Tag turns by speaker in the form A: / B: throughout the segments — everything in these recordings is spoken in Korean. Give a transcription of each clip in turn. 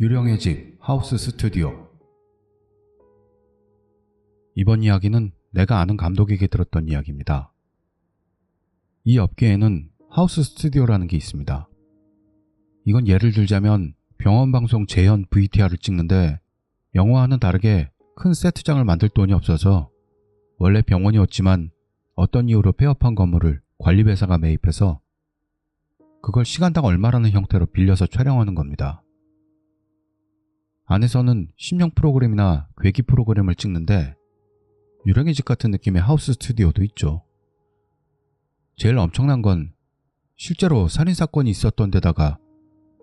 A: 유령의 집 하우스 스튜디오. 이번 이야기는 내가 아는 감독에게 들었던 이야기입니다. 이 업계에는 하우스 스튜디오라는 게 있습니다. 이건 예를 들자면 병원방송 재현 VTR을 찍는데 영화와는 다르게 큰 세트장을 만들 돈이 없어서 원래 병원이었지만 어떤 이유로 폐업한 건물을 관리회사가 매입해서 그걸 시간당 얼마라는 형태로 빌려서 촬영하는 겁니다. 안에서는 심령 프로그램이나 괴기 프로그램을 찍는데 유령의 집 같은 느낌의 하우스 스튜디오도 있죠. 제일 엄청난 건 실제로 살인사건이 있었던 데다가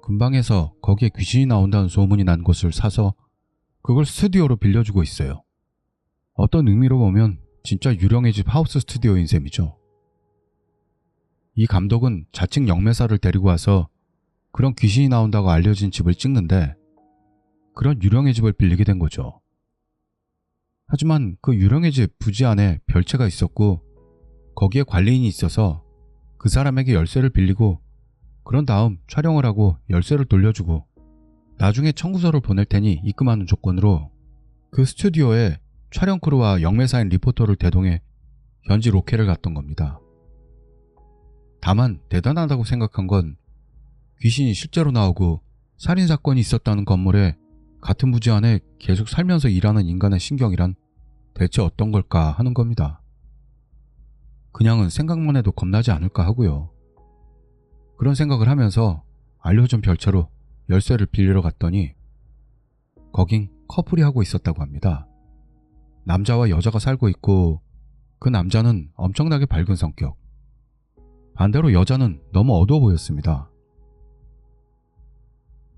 A: 근방에서 거기에 귀신이 나온다는 소문이 난 곳을 사서 그걸 스튜디오로 빌려주고 있어요. 어떤 의미로 보면 진짜 유령의 집 하우스 스튜디오인 셈이죠. 이 감독은 자칭 영매사를 데리고 와서 그런 귀신이 나온다고 알려진 집을 찍는데 그런 유령의 집을 빌리게 된 거죠. 하지만 그 유령의 집 부지 안에 별채가 있었고 거기에 관리인이 있어서 그 사람에게 열쇠를 빌리고 그런 다음 촬영을 하고 열쇠를 돌려주고 나중에 청구서를 보낼 테니 입금하는 조건으로 그 스튜디오에 촬영 크루와 영매사인 리포터를 대동해 현지 로케를 갔던 겁니다. 다만 대단하다고 생각한 건 귀신이 실제로 나오고 살인사건이 있었다는 건물에 같은 부지 안에 계속 살면서 일하는 인간의 신경이란 대체 어떤 걸까 하는 겁니다. 그냥은 생각만 해도 겁나지 않을까 하고요. 그런 생각을 하면서 알려준 별채로 열쇠를 빌리러 갔더니 거긴 커플이 하고 있었다고 합니다. 남자와 여자가 살고 있고 그 남자는 엄청나게 밝은 성격, 반대로 여자는 너무 어두워 보였습니다.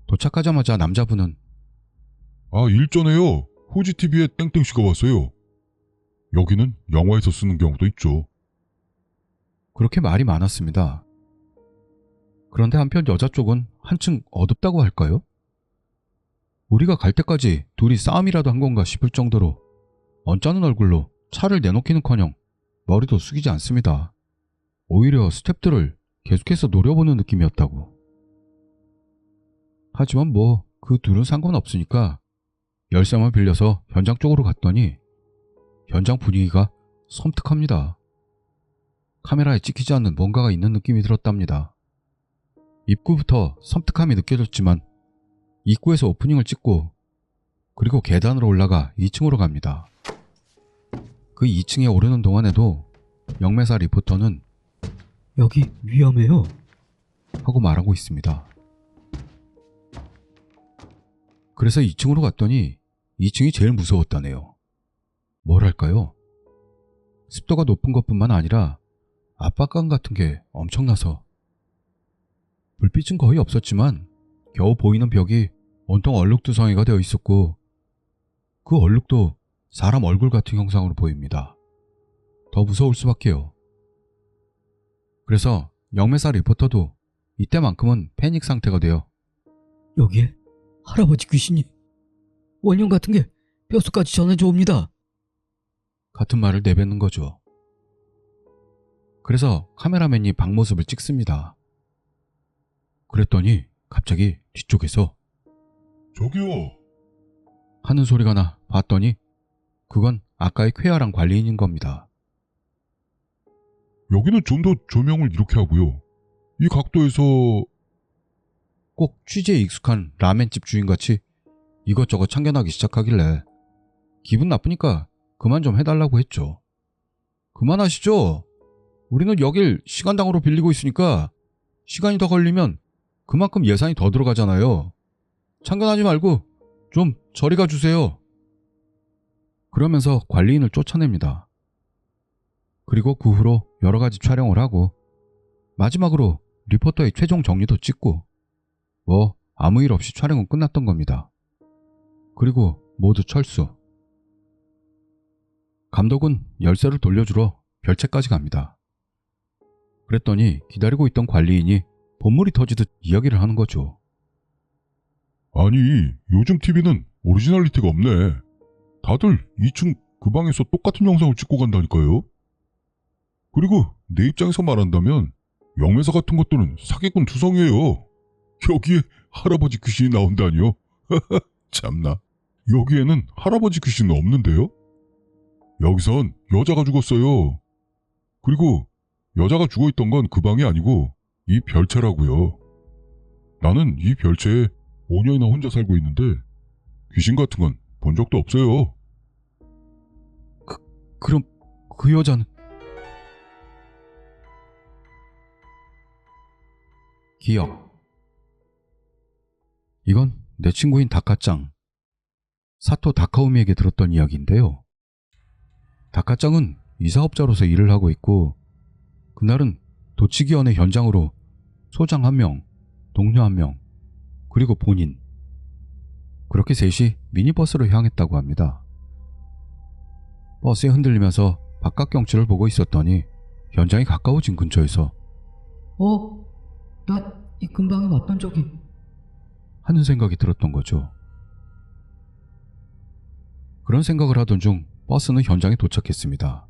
A: 도착하자마자 남자분은
B: 일전에요. 후지TV에 땡땡씨가 왔어요. 여기는 영화에서 쓰는 경우도 있죠.
A: 그렇게 말이 많았습니다. 그런데 한편 여자 쪽은 한층 어둡다고 할까요? 우리가 갈 때까지 둘이 싸움이라도 한 건가 싶을 정도로 언짢은 얼굴로 차를 내놓기는커녕 머리도 숙이지 않습니다. 오히려 스태프들을 계속해서 노려보는 느낌이었다고. 하지만 그 둘은 상관없으니까 열쇠만 빌려서 현장 쪽으로 갔더니 현장 분위기가 섬뜩합니다. 카메라에 찍히지 않는 뭔가가 있는 느낌이 들었답니다. 입구부터 섬뜩함이 느껴졌지만 입구에서 오프닝을 찍고 그리고 계단으로 올라가 2층으로 갑니다. 그 2층에 오르는 동안에도 영매사 리포터는
C: 여기 위험해요.
A: 하고 말하고 있습니다. 그래서 2층으로 갔더니 2층이 제일 무서웠다네요. 뭐랄까요? 습도가 높은 것뿐만 아니라 압박감 같은 게 엄청나서 불빛은 거의 없었지만 겨우 보이는 벽이 온통 얼룩두성이가 되어 있었고 그 얼룩도 사람 얼굴 같은 형상으로 보입니다. 더 무서울 수밖에요. 그래서 영매사 리포터도 이때만큼은 패닉 상태가 되어
C: 여기에 할아버지 귀신이 원형 같은 게 뼛속까지 전해져 옵니다.
A: 같은 말을 내뱉는 거죠. 그래서 카메라맨이 방 모습을 찍습니다. 그랬더니 갑자기 뒤쪽에서
B: 저기요.
A: 하는 소리가 나 봤더니 그건 아까의 쾌활한 관리인인 겁니다.
B: 여기는 좀 더 조명을 이렇게 하고요. 이 각도에서
A: 꼭 취재에 익숙한 라멘집 주인같이 이것저것 참견하기 시작하길래 기분 나쁘니까 그만 좀 해달라고 했죠. 그만하시죠. 우리는 여길 시간당으로 빌리고 있으니까 시간이 더 걸리면 그만큼 예산이 더 들어가잖아요. 참견하지 말고 좀 저리 가주세요. 그러면서 관리인을 쫓아냅니다. 그리고 그 후로 여러 가지 촬영을 하고 마지막으로 리포터의 최종 정리도 찍고 아무 일 없이 촬영은 끝났던 겁니다. 그리고 모두 철수. 감독은 열쇠를 돌려주러 별채까지 갑니다. 그랬더니 기다리고 있던 관리인이 본물이 터지듯 이야기를 하는 거죠.
B: 아니, 요즘 TV는 오리지널리티가 없네. 다들 2층 그 방에서 똑같은 영상을 찍고 간다니까요. 그리고 내 입장에서 말한다면 영매사 같은 것들은 사기꾼 투성이에요. 여기에 할아버지 귀신이 나온다니요. 참나. 여기에는 할아버지 귀신은 없는데요? 여기선 여자가 죽었어요. 그리고 여자가 죽어있던 건 그 방이 아니고 이 별채라고요. 나는 이 별채에 5년이나 혼자 살고 있는데 귀신 같은 건 본 적도 없어요.
A: 그럼 그 여자는? 기억. 이건 내 친구인 다카짱, 사토 다카오미에게 들었던 이야기인데요. 다카짱은 이사업자로서 일을 하고 있고 그날은 도치기원의 현장으로 소장 1명, 동료 1명, 그리고 본인, 그렇게 셋이 미니버스로 향했다고 합니다. 버스에 흔들리면서 바깥 경치를 보고 있었더니 현장이 가까워진 근처에서
C: 나 이 근방에 왔던 적이...
A: 하는 생각이 들었던 거죠. 그런 생각을 하던 중 버스는 현장에 도착했습니다.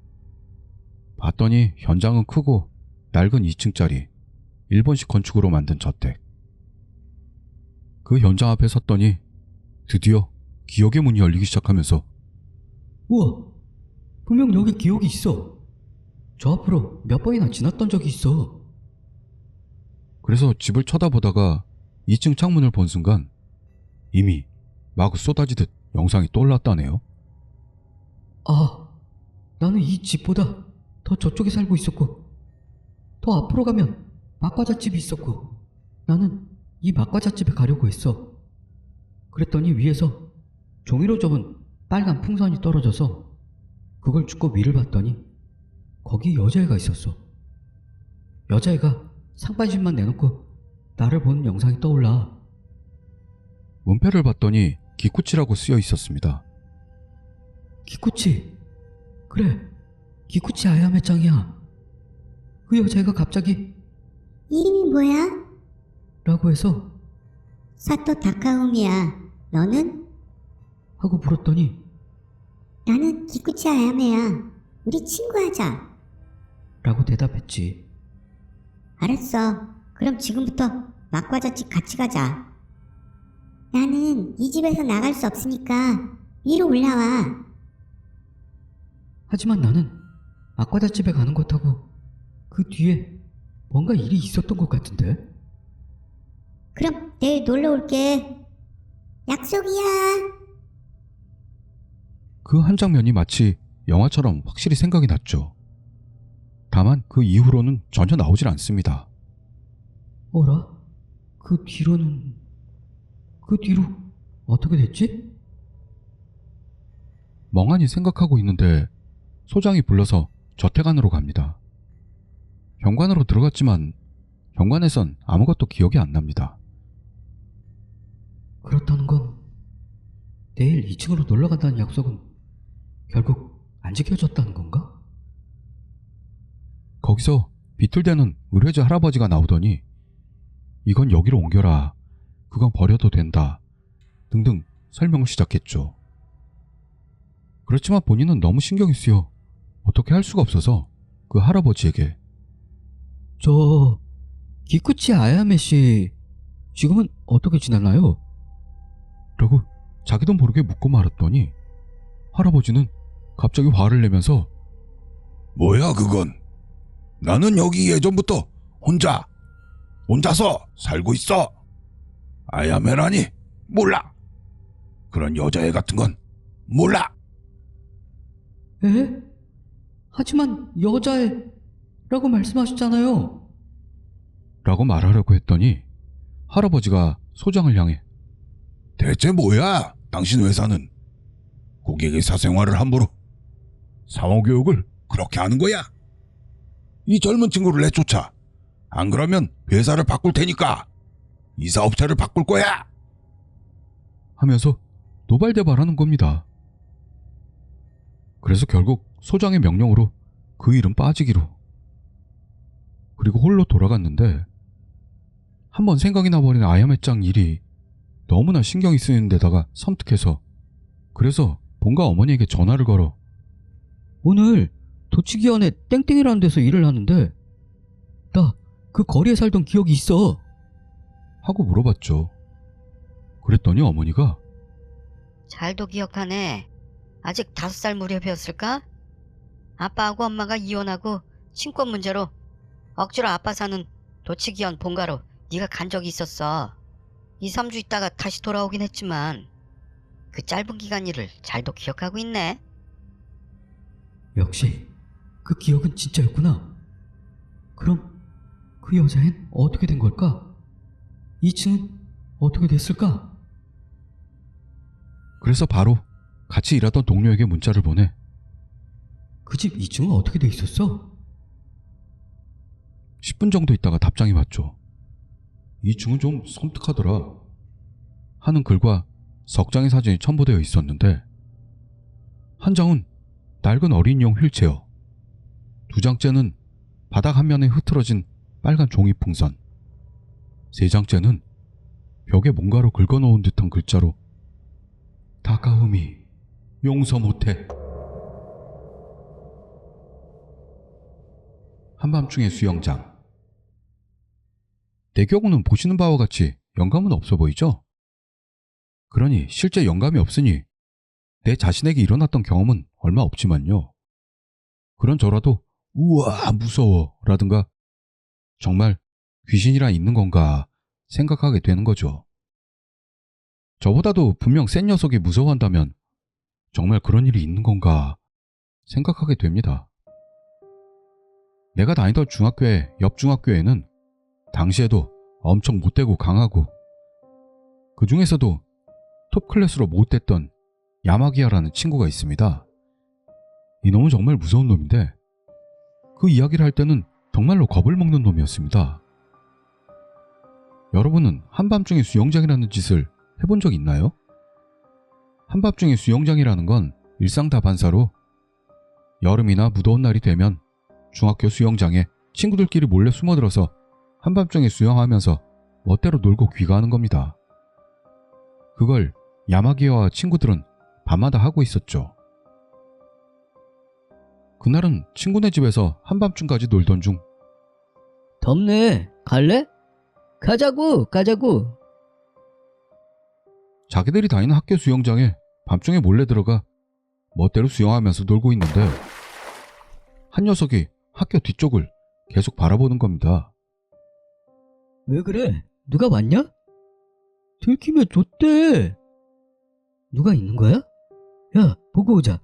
A: 봤더니 현장은 크고 낡은 2층짜리 일본식 건축으로 만든 저택. 그 현장 앞에 섰더니 드디어 기억의 문이 열리기 시작하면서
C: 우와, 분명 여기 기억이 있어. 저 앞으로 몇 번이나 지났던 적이 있어.
A: 그래서 집을 쳐다보다가 2층 창문을 본 순간 이미 마구 쏟아지듯 영상이 떠올랐다네요.
C: 나는 이 집보다 더 저쪽에 살고 있었고, 더 앞으로 가면 막과자집이 있었고, 나는 이 막과자집에 가려고 했어. 그랬더니 위에서 종이로 접은 빨간 풍선이 떨어져서 그걸 줍고 위를 봤더니 거기 여자애가 있었어. 여자애가 상반신만 내놓고 나를 보는 영상이 떠올라.
A: 문패를 봤더니 기쿠치라고 쓰여 있었습니다.
C: 기쿠치. 그래, 기쿠치 아야메 짱이야. 그 여자애가 갑자기
D: 이름이 뭐야?
C: 라고 해서
D: 사토 다카오미야. 너는?
C: 하고 물었더니
D: 나는 기쿠치 아야메야. 우리 친구하자.
C: 라고 대답했지.
D: 알았어. 그럼 지금부터 막과자집 같이 가자. 나는 이 집에서 나갈 수 없으니까 위로 올라와.
C: 하지만 나는 막과자집에 가는 것하고 그 뒤에 뭔가 일이 있었던 것 같은데.
D: 그럼 내일 놀러 올게. 약속이야.
A: 그 한 장면이 마치 영화처럼 확실히 생각이 났죠. 다만 그 이후로는 전혀 나오질 않습니다.
C: 어라? 그 뒤로 어떻게 됐지?
A: 멍하니 생각하고 있는데 소장이 불러서 저택 안으로 갑니다. 현관으로 들어갔지만 현관에선 아무것도 기억이 안 납니다.
C: 그렇다는 건 내일 2층으로 놀러 간다는 약속은 결국 안 지켜졌다는 건가?
A: 거기서 비틀대는 의뢰자 할아버지가 나오더니 이건 여기로 옮겨라, 그건 버려도 된다 등등 설명을 시작했죠. 그렇지만 본인은 너무 신경이 쓰여 어떻게 할 수가 없어서 그 할아버지에게
C: 저 기쿠치 아야메 씨 지금은 어떻게 지내나요?
A: 라고 자기도 모르게 묻고 말았더니 할아버지는 갑자기 화를 내면서
B: 뭐야 그건? 나는 여기 예전부터 혼자서 살고 있어. 아야메라니 몰라. 그런 여자애 같은 건 몰라.
C: 에? 하지만 여자애라고 말씀하셨잖아요.
A: 라고 말하려고 했더니 할아버지가 소장을 향해
B: 대체 뭐야 당신 회사는? 고객의 사생활을 함부로 상호교육을 그렇게 하는 거야? 이 젊은 친구를 내쫓아. 안 그러면 회사를 바꿀 테니까. 이사업체를 바꿀 거야.
A: 하면서 노발대발하는 겁니다. 그래서 결국 소장의 명령으로 그 일은 빠지기로. 그리고 홀로 돌아갔는데 한번 생각이 나버린 아야메짱 일이 너무나 신경이 쓰이는 데다가 섬뜩해서 그래서 본가 어머니에게 전화를 걸어
C: 오늘 도치기원에 땡땡이라는 데서 일을 하는데 나 그 거리에 살던 기억이 있어.
A: 하고 물어봤죠. 그랬더니 어머니가
E: 잘도 기억하네. 아직 5살 무렵이었을까? 아빠하고 엄마가 이혼하고 친권 문제로 억지로 아빠 사는 도치기현 본가로 네가 간 적이 있었어. 2, 3주 있다가 다시 돌아오긴 했지만 그 짧은 기간 일을 잘도 기억하고 있네.
C: 역시 그 기억은 진짜였구나. 그럼 그 여자엔 어떻게 된 걸까? 2층은 어떻게 됐을까?
A: 그래서 바로 같이 일하던 동료에게 문자를 보내
C: 그 집 2층은 어떻게 돼 있었어?
A: 10분 정도 있다가 답장이 왔죠. 2층은 좀 섬뜩하더라 하는 글과 석 장의 사진이 첨부되어 있었는데 한 장은 낡은 어린이용 휠체어, 두 장째는 바닥 한 면에 흐트러진 빨간 종이 풍선, 세 장째는 벽에 뭔가로 긁어놓은 듯한 글자로 다카우미 용서 못해. 한밤중의 수영장. 내 경우는 보시는 바와 같이 영감은 없어 보이죠? 그러니 실제 영감이 없으니 내 자신에게 일어났던 경험은 얼마 없지만요. 그런 저라도 우와 무서워 라든가 정말 귀신이란 있는 건가 생각하게 되는 거죠. 저보다도 분명 센 녀석이 무서워한다면 정말 그런 일이 있는 건가 생각하게 됩니다. 내가 다니던 중학교의 옆 중학교에는 당시에도 엄청 못되고 강하고 그 중에서도 톱클래스로 못됐던 야마기야라는 친구가 있습니다. 이놈은 정말 무서운 놈인데 그 이야기를 할 때는 정말로 겁을 먹는 놈이었습니다. 여러분은 한밤중에 수영장이라는 짓을 해본 적 있나요? 한밤중에 수영장이라는 건 일상다반사로 여름이나 무더운 날이 되면 중학교 수영장에 친구들끼리 몰래 숨어들어서 한밤중에 수영하면서 멋대로 놀고 귀가하는 겁니다. 그걸 야마기야와 친구들은 밤마다 하고 있었죠. 그날은 친구네 집에서 한밤중까지 놀던 중
C: 덥네. 갈래? 가자고.
A: 자기들이 다니는 학교 수영장에 밤중에 몰래 들어가 멋대로 수영하면서 놀고 있는데 한 녀석이 학교 뒤쪽을 계속 바라보는 겁니다.
C: 왜 그래? 누가 왔냐? 들키면 좆대. 누가 있는 거야? 야, 보고 오자.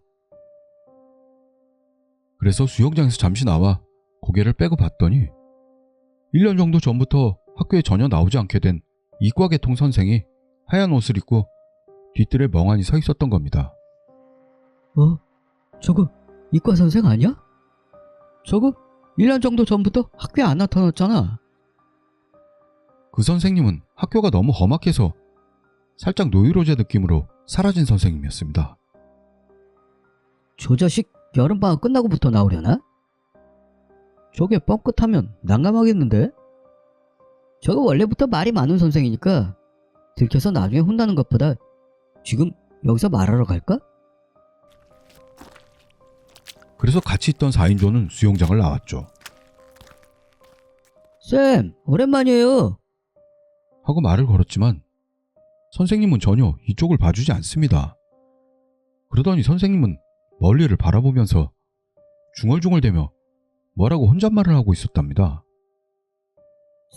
A: 그래서 수영장에서 잠시 나와 고개를 빼고 봤더니 1년 정도 전부터 학교에 전혀 나오지 않게 된 이과계통 선생이 하얀 옷을 입고 뒤뜰에 멍하니 서 있었던 겁니다.
C: 저거 이과 선생 아니야? 저거 1년 정도 전부터 학교에 안 나타났잖아.
A: 그 선생님은 학교가 너무 험악해서 살짝 노이로제 느낌으로 사라진 선생님이었습니다.
C: 저 자식 여름방학 끝나고부터 나오려나? 저게 뻥끗하면 난감하겠는데? 저거 원래부터 말이 많은 선생이니까 들켜서 나중에 혼나는 것보다 지금 여기서 말하러 갈까?
A: 그래서 같이 있던 4인조는 수영장을 나왔죠.
C: 쌤, 오랜만이에요.
A: 하고 말을 걸었지만 선생님은 전혀 이쪽을 봐주지 않습니다. 그러더니 선생님은 멀리를 바라보면서 중얼중얼대며 뭐라고 혼잣말을 하고 있었답니다.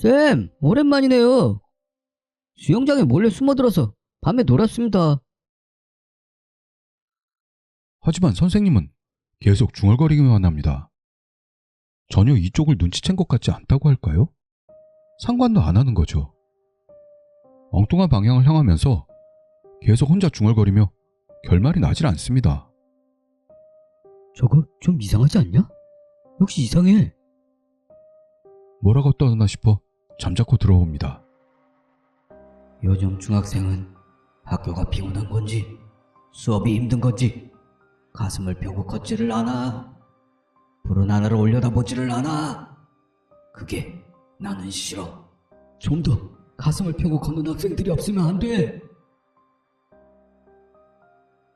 C: 쌤, 오랜만이네요. 수영장에 몰래 숨어들어서 밤에 놀았습니다.
A: 하지만 선생님은 계속 중얼거리기만 합니다. 전혀 이쪽을 눈치챈 것 같지 않다고 할까요? 상관도 안 하는 거죠. 엉뚱한 방향을 향하면서 계속 혼자 중얼거리며 결말이 나질 않습니다.
C: 저거 좀 이상하지 않냐? 역시 이상해.
A: 뭐라고 떠드나 싶어 잠자코 들어봅니다.
C: 요즘 중학생은 학교가 피곤한 건지 수업이 힘든 건지 가슴을 펴고 걷지를 않아. 푸른 하늘을 올려다보지를 않아. 그게 나는 싫어. 좀 더 가슴을 펴고 걷는 학생들이 없으면 안 돼.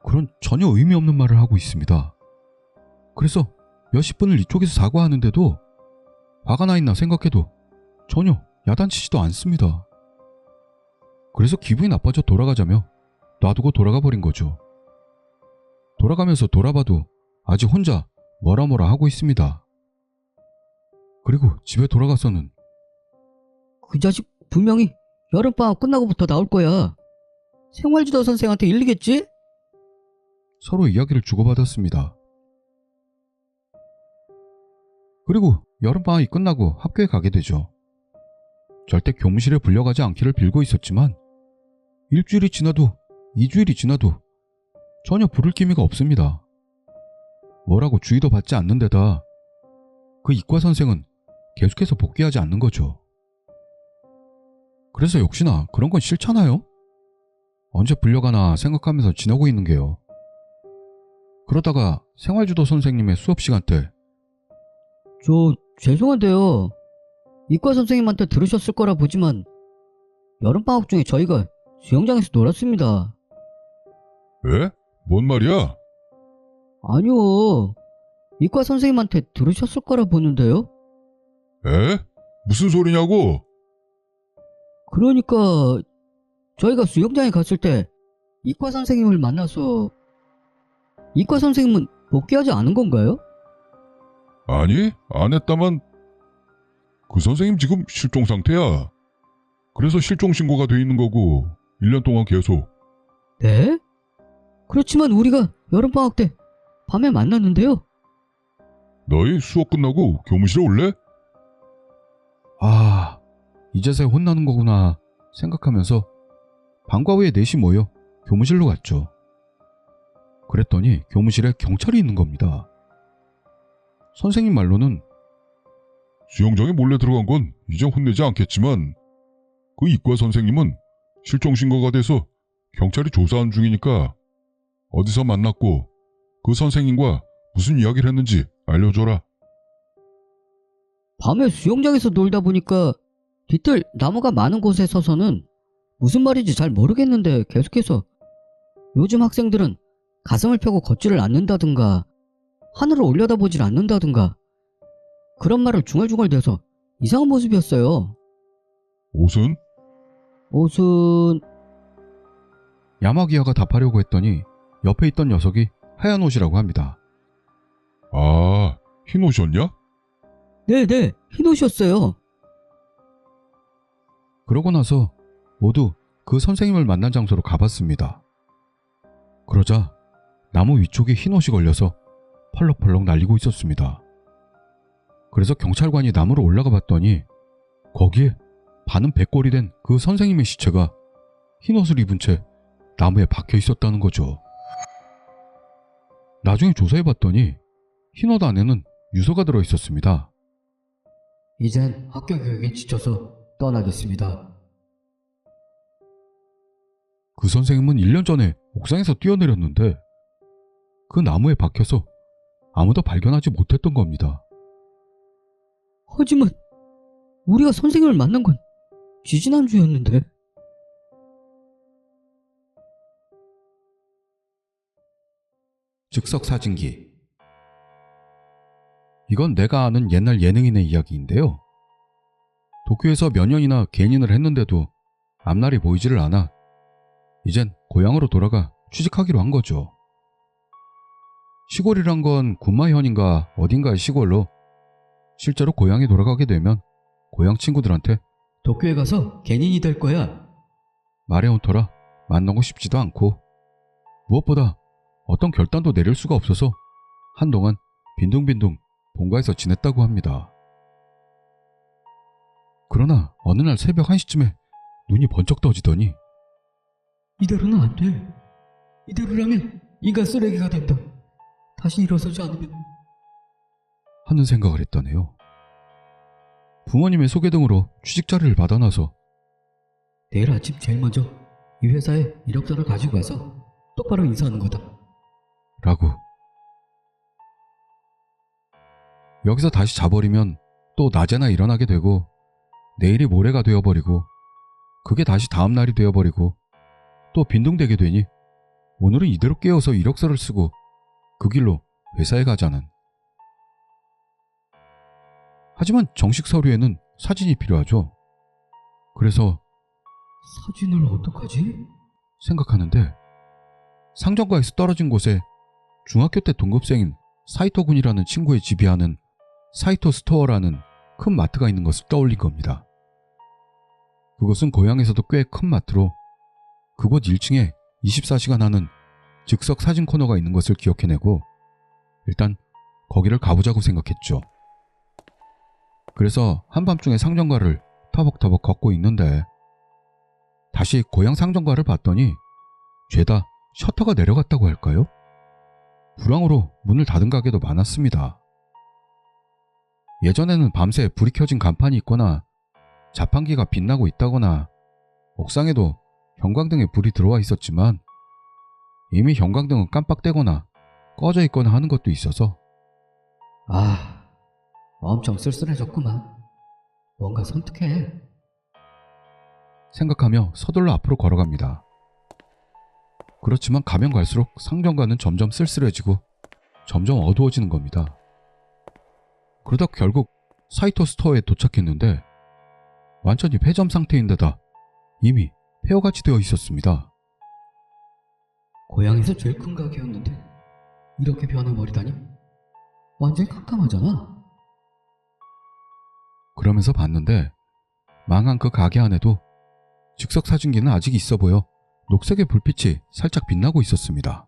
A: 그런 전혀 의미 없는 말을 하고 있습니다. 그래서 몇십 분을 이쪽에서 사과하는데도 화가 나 있나 생각해도 전혀 야단치지도 않습니다. 그래서 기분이 나빠져 돌아가자며 놔두고 돌아가 버린 거죠. 돌아가면서 돌아봐도 아직 혼자 뭐라 뭐라 하고 있습니다. 그리고 집에 돌아가서는
C: 그 자식 분명히 여름방학 끝나고부터 나올 거야. 생활지도 선생한테 일리겠지?
A: 서로 이야기를 주고받았습니다. 그리고 여름방학이 끝나고 학교에 가게 되죠. 절대 교무실에 불려가지 않기를 빌고 있었지만 일주일이 지나도 2주일이 지나도 전혀 부를 기미가 없습니다. 뭐라고 주의도 받지 않는 데다 그 이과 선생은 계속해서 복귀하지 않는 거죠. 그래서 역시나 그런 건 싫잖아요? 언제 불려가나 생각하면서 지나고 있는 게요. 그러다가 생활지도 선생님의 수업 시간 때
C: 죄송한데요. 이과 선생님한테 들으셨을 거라 보지만 여름방학 중에 저희가 수영장에서 놀았습니다.
B: 에? 뭔 말이야?
C: 아니요. 이과 선생님한테 들으셨을 거라 보는데요.
B: 에? 무슨 소리냐고?
C: 그러니까 저희가 수영장에 갔을 때 이과 선생님을 만나서 이과 선생님은 복귀하지 않은 건가요?
B: 아니, 안 했다만 그 선생님 지금 실종 상태야. 그래서 실종 신고가 돼 있는 거고 1년 동안 계속.
C: 네? 그렇지만 우리가 여름방학 때 밤에 만났는데요.
B: 너희 수업 끝나고 교무실에 올래?
A: 아, 이제서야 혼나는 거구나 생각하면서 방과 후에 넷이 모여 교무실로 갔죠. 그랬더니 교무실에 경찰이 있는 겁니다. 선생님 말로는
B: 수영장에 몰래 들어간 건 이제 혼내지 않겠지만 그 이과 선생님은 실종 신고가 돼서 경찰이 조사하는 중이니까 어디서 만났고 그 선생님과 무슨 이야기를 했는지 알려줘라.
C: 밤에 수영장에서 놀다 보니까 뒤뜰 나무가 많은 곳에 서서는 무슨 말인지 잘 모르겠는데 계속해서 요즘 학생들은 가슴을 펴고 걷지를 않는다든가 하늘을 올려다보질 않는다든가 그런 말을 중얼중얼대서 이상한 모습이었어요.
B: 옷은?
C: 옷은
A: 야마기야가 답하려고 했더니 옆에 있던 녀석이 하얀 옷이라고 합니다.
B: 아, 흰 옷이었냐?
C: 네네 흰 옷이었어요.
A: 그러고 나서 모두 그 선생님을 만난 장소로 가봤습니다. 그러자 나무 위쪽에 흰 옷이 걸려서 펄럭펄럭 날리고 있었습니다. 그래서 경찰관이 나무로 올라가 봤더니 거기에 반은 백골이 된 그 선생님의 시체가 흰 옷을 입은 채 나무에 박혀 있었다는 거죠. 나중에 조사해 봤더니 흰 옷 안에는 유서가 들어 있었습니다.
C: 이젠 학교 교육에 지쳐서 떠나겠습니다.
A: 그 선생님은 1년 전에 옥상에서 뛰어내렸는데 그 나무에 박혀서 아무도 발견하지 못했던 겁니다.
C: 하지만 우리가 선생님을 만난 건 지지난주였는데.
A: 즉석 사진기. 이건 내가 아는 옛날 예능인의 이야기인데요. 도쿄에서 몇 년이나 개인인을 했는데도 앞날이 보이지를 않아 이젠 고향으로 돌아가 취직하기로 한 거죠. 시골이란 건 군마현인가 어딘가의 시골로 실제로 고향에 돌아가게 되면 고향 친구들한테
C: 도쿄에 가서 개인이 될 거야.
A: 말해온 터라 만나고 싶지도 않고 무엇보다 어떤 결단도 내릴 수가 없어서 한동안 빈둥빈둥 본가에서 지냈다고 합니다. 그러나 어느 날 새벽 1시쯤에 눈이 번쩍 떠지더니
C: 이대로는 안 돼. 이대로라면 인간 쓰레기가 된다. 다시 일어서지 않으면.
A: 하는 생각을 했다네요. 부모님의 소개 등으로 취직 자리를 받아놔서
C: 내일 아침 제일 먼저 이 회사에 이력서를 가지고 가서 똑바로 인사하는 거다.
A: 라고. 여기서 다시 자버리면 또 낮에나 일어나게 되고 내일이 모레가 되어버리고 그게 다시 다음날이 되어버리고 또 빈둥대게 되니 오늘은 이대로 깨어서 이력서를 쓰고 그 길로 회사에 가자는. 하지만 정식 서류에는 사진이 필요하죠. 그래서
C: 사진을 어떡하지?
A: 생각하는데 상점가에서 떨어진 곳에 중학교 때 동급생인 사이토 군이라는 친구의 집이 하는 사이토 스토어라는 큰 마트가 있는 것을 떠올린 겁니다. 그곳은 고향에서도 꽤 큰 마트로 그곳 1층에 24시간 하는 즉석 사진 코너가 있는 것을 기억해내고 일단 거기를 가보자고 생각했죠. 그래서 한밤중에 상점가를 터벅터벅 걷고 있는데 다시 고향 상점가를 봤더니 죄다 셔터가 내려갔다고 할까요? 불황으로 문을 닫은 가게도 많았습니다. 예전에는 밤새 불이 켜진 간판이 있거나 자판기가 빛나고 있다거나 옥상에도 형광등에 불이 들어와 있었지만 이미 형광등은 깜빡대거나 꺼져 있거나 하는 것도 있어서
C: 아, 엄청 쓸쓸해졌구만. 뭔가 섬뜩해.
A: 생각하며 서둘러 앞으로 걸어갑니다. 그렇지만 가면 갈수록 상점가는 점점 쓸쓸해지고 점점 어두워지는 겁니다. 그러다 결국 사이토 스토어에 도착했는데 완전히 폐점 상태인데다 이미 폐허같이 되어 있었습니다.
C: 고향에서 제일 큰 가게였는데 이렇게 변해버리다니? 완전히 깜깜하잖아.
A: 그러면서 봤는데 망한 그 가게 안에도 즉석 사진기는 아직 있어 보여 녹색의 불빛이 살짝 빛나고 있었습니다.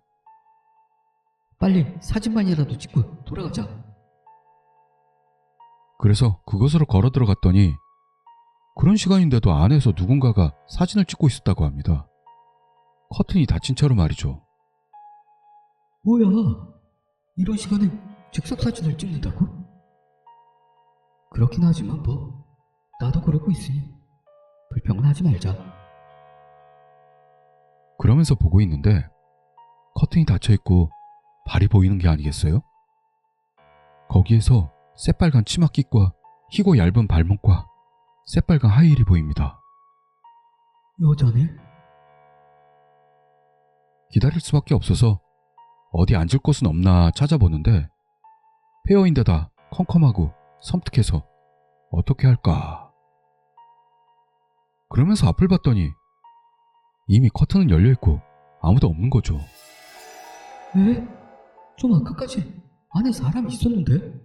C: 빨리 사진만이라도 찍고 돌아가자.
A: 그래서 그곳으로 걸어 들어갔더니 그런 시간인데도 안에서 누군가가 사진을 찍고 있었다고 합니다. 커튼이 닫힌 채로 말이죠.
C: 뭐야? 이런 시간에 즉석 사진을 찍는다고? 그렇긴 하지만 뭐 나도 그러고 있으니 불평은 하지 말자.
A: 그러면서 보고 있는데 커튼이 닫혀있고 발이 보이는 게 아니겠어요? 거기에서 새빨간 치마깃과 희고 얇은 발목과 새빨간 하이힐이 보입니다.
C: 여자네?
A: 기다릴 수밖에 없어서 어디 앉을 곳은 없나 찾아보는데 폐허인데다 컴컴하고 섬뜩해서 어떻게 할까? 그러면서 앞을 봤더니 이미 커튼은 열려있고 아무도 없는 거죠.
C: 에? 좀 아까까지 안에 사람이 있었는데?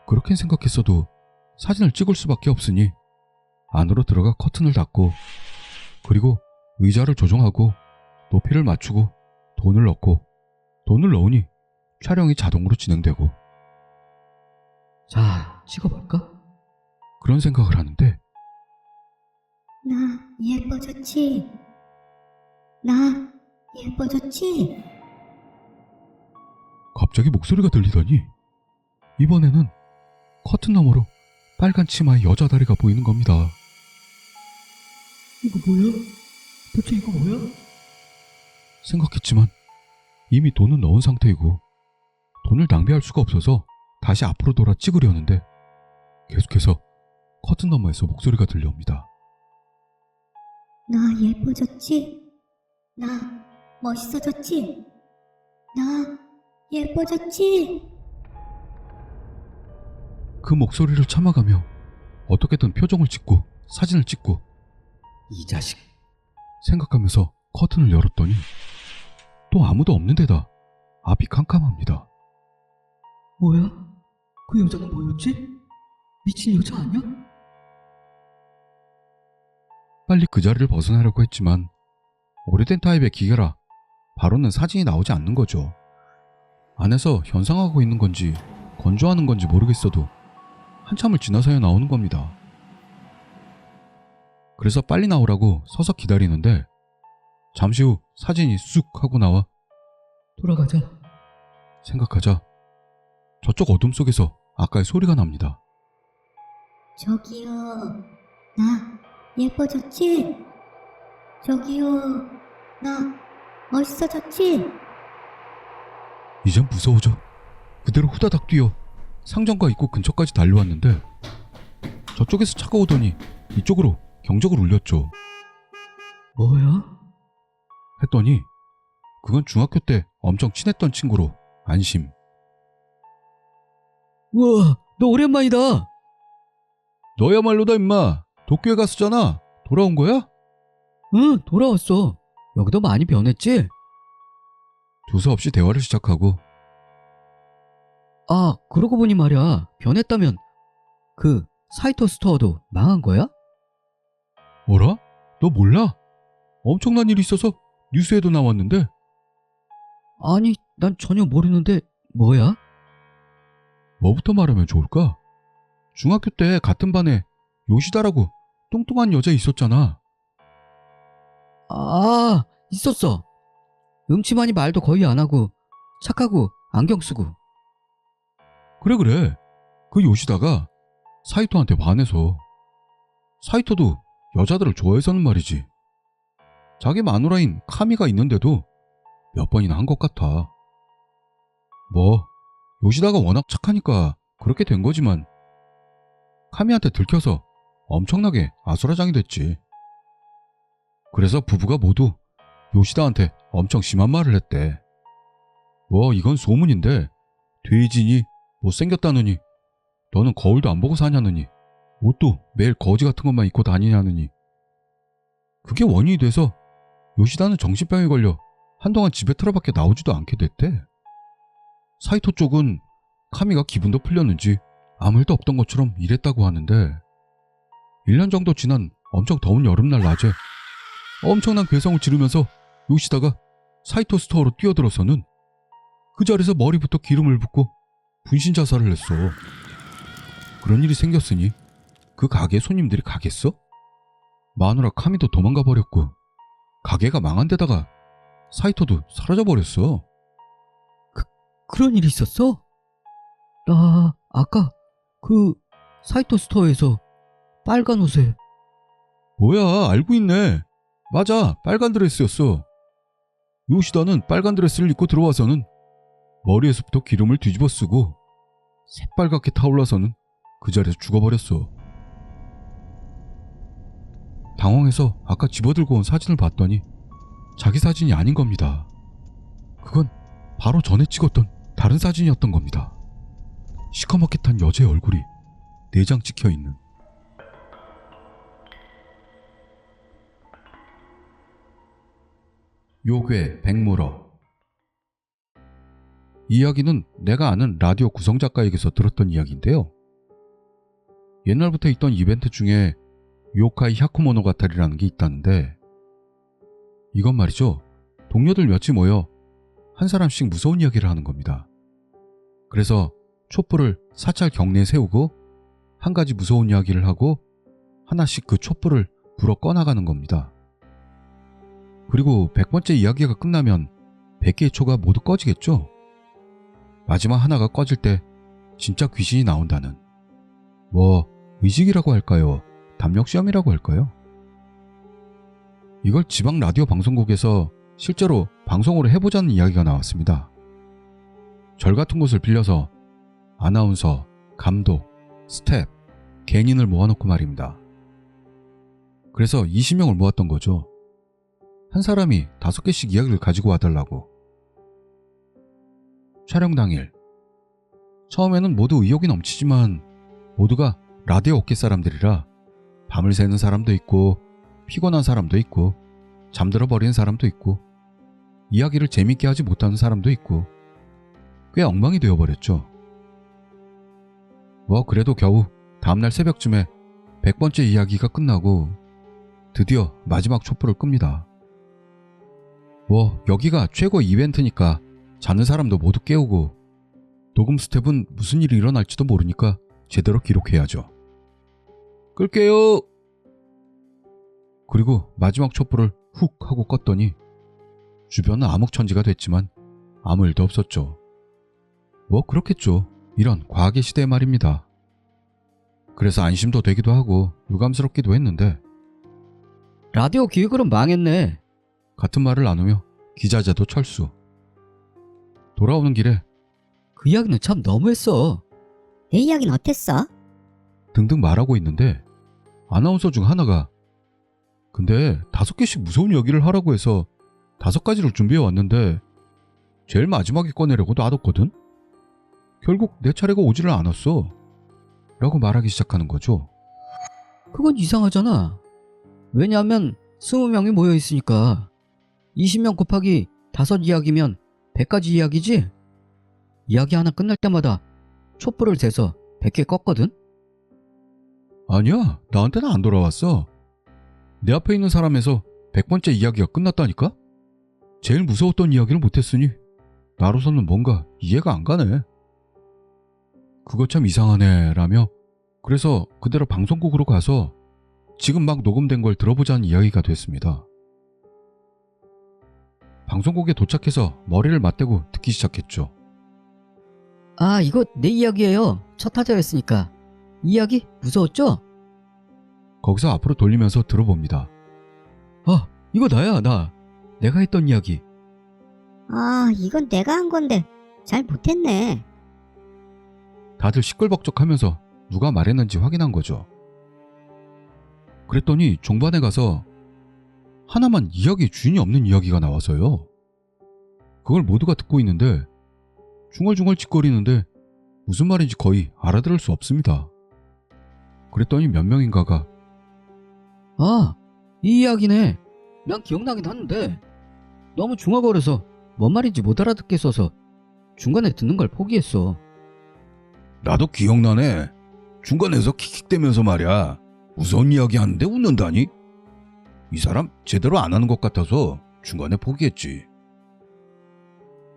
A: 그렇게 생각했어도 사진을 찍을 수밖에 없으니 안으로 들어가 커튼을 닫고 그리고 의자를 조정하고 높이를 맞추고 돈을 넣고 돈을 넣으니 촬영이 자동으로 진행되고
C: 자, 찍어볼까?
A: 그런 생각을 하는데
D: 나 예뻐졌지? 나 예뻐졌지?
A: 갑자기 목소리가 들리더니 이번에는 커튼 너머로 빨간 치마의 여자 다리가 보이는 겁니다.
C: 이거 뭐야? 대체 이거 뭐야?
A: 생각했지만 이미 돈은 넣은 상태이고 돈을 낭비할 수가 없어서 다시 앞으로 돌아 찍으려는데 계속해서 커튼 너머에서 목소리가 들려옵니다.
D: 나 예뻐졌지? 나 멋있어졌지? 나 예뻐졌지?
A: 그 목소리를 참아가며 어떻게든 표정을 짓고 사진을 찍고
C: 이 자식.
A: 생각하면서 커튼을 열었더니 또 아무도 없는 데다 앞이 캄캄합니다.
C: 뭐야? 그 여자는 뭐였지? 미친 여자 아니야?
A: 빨리 그 자리를 벗어나려고 했지만 오래된 타입의 기계라 바로는 사진이 나오지 않는 거죠. 안에서 현상하고 있는 건지 건조하는 건지 모르겠어도 한참을 지나서야 나오는 겁니다. 그래서 빨리 나오라고 서서 기다리는데 잠시 후 사진이 쑥 하고 나와
C: 돌아가자.
A: 생각하자 저쪽 어둠 속에서 아까의 소리가 납니다.
D: 저기요, 나 예뻐졌지? 저기요, 나 멋있어졌지?
A: 이젠 무서워져 그대로 후다닥 뛰어 상점가 입구 근처까지 달려왔는데 저쪽에서 차가 오더니 이쪽으로 경적을 울렸죠.
C: 뭐야?
A: 했더니 그건 중학교 때 엄청 친했던 친구로 안심.
C: 우와, 너 오랜만이다.
A: 너야말로다 임마. 도쿄에 갔었잖아. 돌아온 거야?
C: 응, 돌아왔어. 여기도 많이 변했지?
A: 두서없이 대화를 시작하고
C: 아, 그러고 보니 말이야. 변했다면 그 사이토 스토어도 망한 거야?
A: 뭐라? 너 몰라? 엄청난 일이 있어서 뉴스에도 나왔는데
C: 아니, 난 전혀 모르는데 뭐야?
A: 뭐부터 말하면 좋을까? 중학교 때 같은 반에 요시다라고 뚱뚱한 여자 있었잖아.
C: 아, 있었어. 음침하니 말도 거의 안 하고 착하고 안경 쓰고.
A: 그래. 그 요시다가 사이토한테 반해서 사이토도 여자들을 좋아해서는 말이지. 자기 마누라인 카미가 있는데도 몇 번이나 한 것 같아. 뭐 요시다가 워낙 착하니까 그렇게 된 거지만 카미한테 들켜서 엄청나게 아수라장이 됐지. 그래서 부부가 모두 요시다한테 엄청 심한 말을 했대. 뭐 이건 소문인데 돼지니 못생겼다느니 너는 거울도 안 보고 사냐느니 옷도 매일 거지 같은 것만 입고 다니냐느니. 그게 원인이 돼서 요시다는 정신병에 걸려 한동안 집에 틀어밖에 나오지도 않게 됐대. 사이토 쪽은 카미가 기분도 풀렸는지 아무 일도 없던 것처럼 일했다고 하는데 1년 정도 지난 엄청 더운 여름날 낮에 엄청난 괴성을 지르면서 요시다가 사이토 스토어로 뛰어들어서는 그 자리에서 머리부터 기름을 붓고 분신 자살을 했어. 그런 일이 생겼으니 그 가게에 손님들이 가겠어? 마누라 카미도 도망가 버렸고 가게가 망한 데다가 사이토도 사라져 버렸어.
C: 그런 일이 있었어? 나 아까 그 사이토 스토어에서 빨간 옷에
A: 뭐야, 알고 있네. 맞아, 빨간 드레스였어. 요시다는 빨간 드레스를 입고 들어와서는 머리에서부터 기름을 뒤집어 쓰고 새빨갛게 타올라서는 그 자리에서 죽어버렸어. 당황해서 아까 집어들고 온 사진을 봤더니 자기 사진이 아닌 겁니다. 그건 바로 전에 찍었던 다른 사진이었던 겁니다. 시커멓게 탄 여자의 얼굴이 4장 찍혀있는. 요괴 백무러. 이 이야기는 내가 아는 라디오 구성작가에게서 들었던 이야기인데요. 옛날부터 있던 이벤트 중에 요카이 야쿠모노가타리라는 게 있다는데 이건 말이죠. 동료들 몇이 모여 한 사람씩 무서운 이야기를 하는 겁니다. 그래서 촛불을 사찰 경내에 세우고 한 가지 무서운 이야기를 하고 하나씩 그 촛불을 불어 꺼나가는 겁니다. 그리고 100번째 이야기가 끝나면 100개의 초가 모두 꺼지겠죠? 마지막 하나가 꺼질 때 진짜 귀신이 나온다는, 뭐 의식이라고 할까요? 담력시험이라고 할까요? 이걸 지방 라디오 방송국에서 실제로 방송으로 해보자는 이야기가 나왔습니다. 절 같은 곳을 빌려서 아나운서, 감독, 스텝, 개인인을 모아놓고 말입니다. 그래서 20명을 모았던 거죠. 한 사람이 5개씩 이야기를 가지고 와달라고. 촬영 당일 처음에는 모두 의욕이 넘치지만 모두가 라디오 업계 사람들이라 밤을 새는 사람도 있고 피곤한 사람도 있고 잠들어 버리는 사람도 있고 이야기를 재밌게 하지 못하는 사람도 있고 꽤 엉망이 되어버렸죠. 뭐 그래도 겨우 다음날 새벽쯤에 100번째 이야기가 끝나고 드디어 마지막 촛불을 끕니다. 뭐 여기가 최고 이벤트니까 자는 사람도 모두 깨우고 녹음 스텝은 무슨 일이 일어날지도 모르니까 제대로 기록해야죠. 끌게요. 그리고 마지막 촛불을 훅 하고 껐더니 주변은 암흑천지가 됐지만 아무 일도 없었죠. 뭐 그렇겠죠. 이런 과학의 시대의 말입니다. 그래서 안심도 되기도 하고 유감스럽기도 했는데
C: 라디오 기획으로 망했네.
A: 같은 말을 나누며 기자재도 철수. 돌아오는 길에
C: 그 이야기는 참 너무했어.
D: 내 이야기는 어땠어?
A: 등등 말하고 있는데 아나운서 중 하나가 근데 5개씩 무서운 이야기를 하라고 해서 5가지를 준비해 왔는데 제일 마지막에 꺼내려고 놔뒀거든? 결국 내 차례가 오지를 않았어. 라고 말하기 시작하는 거죠.
C: 그건 이상하잖아. 왜냐하면 20명이 모여 있으니까 20명 곱하기 5 이야기면 100가지 이야기지? 이야기 하나 끝날 때마다 촛불을 재서 100개 껐거든?
A: 아니야, 나한테는 안 돌아왔어. 내 앞에 있는 사람에서 100번째 이야기가 끝났다니까? 제일 무서웠던 이야기를 못했으니 나로서는 뭔가 이해가 안 가네. 그거 참 이상하네 라며 그래서 그대로 방송국으로 가서 지금 막 녹음된 걸 들어보자는 이야기가 됐습니다. 방송국에 도착해서 머리를 맞대고 듣기 시작했죠.
C: 아, 이거 내 이야기예요. 첫 타자였으니까. 이야기 무서웠죠?
A: 거기서 앞으로 돌리면서 들어봅니다. 아, 이거 나야, 나. 내가 했던 이야기.
D: 아, 이건 내가 한 건데 잘 못했네.
A: 다들 시끌벅적하면서 누가 말했는지 확인한 거죠. 그랬더니 종반에 가서 하나만 이야기에 주인이 없는 이야기가 나와서요. 그걸 모두가 듣고 있는데 중얼중얼 짓거리는데 무슨 말인지 거의 알아들을 수 없습니다. 그랬더니 몇 명인가가
C: 아, 이 이야기네. 난 기억나긴 하는데 너무 중얼거려서 뭔 말인지 못 알아듣겠어서 중간에 듣는 걸 포기했어.
B: 나도 기억나네. 중간에서 킥킥대면서 말이야. 무서운 이야기 하는데 웃는다니? 이 사람 제대로 안 하는 것 같아서 중간에 포기했지.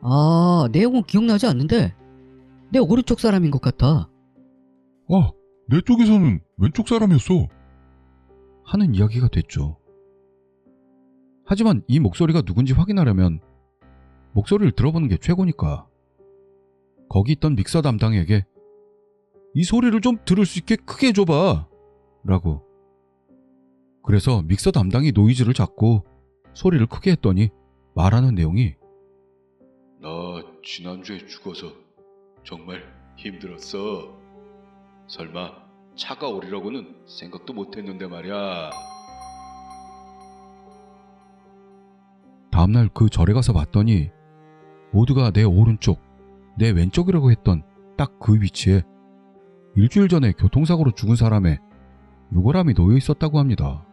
C: 아, 내용은 기억나지 않는데 내 오른쪽 사람인 것 같아.
B: 아, 내 쪽에서는 왼쪽 사람이었어.
A: 하는 이야기가 됐죠. 하지만 이 목소리가 누군지 확인하려면 목소리를 들어보는 게 최고니까. 거기 있던 믹서 담당에게 이 소리를 좀 들을 수 있게 크게 해줘봐 라고. 그래서 믹서 담당이 노이즈를 잡고 소리를 크게 했더니 말하는 내용이
F: 나 지난주에 죽어서 정말 힘들었어. 설마 차가 오리라고는 생각도 못했는데 말이야.
A: 다음날 그 절에 가서 봤더니 모두가 내 오른쪽, 내 왼쪽이라고 했던 딱 그 위치에 일주일 전에 교통사고로 죽은 사람의 유골함이 놓여 있었다고 합니다.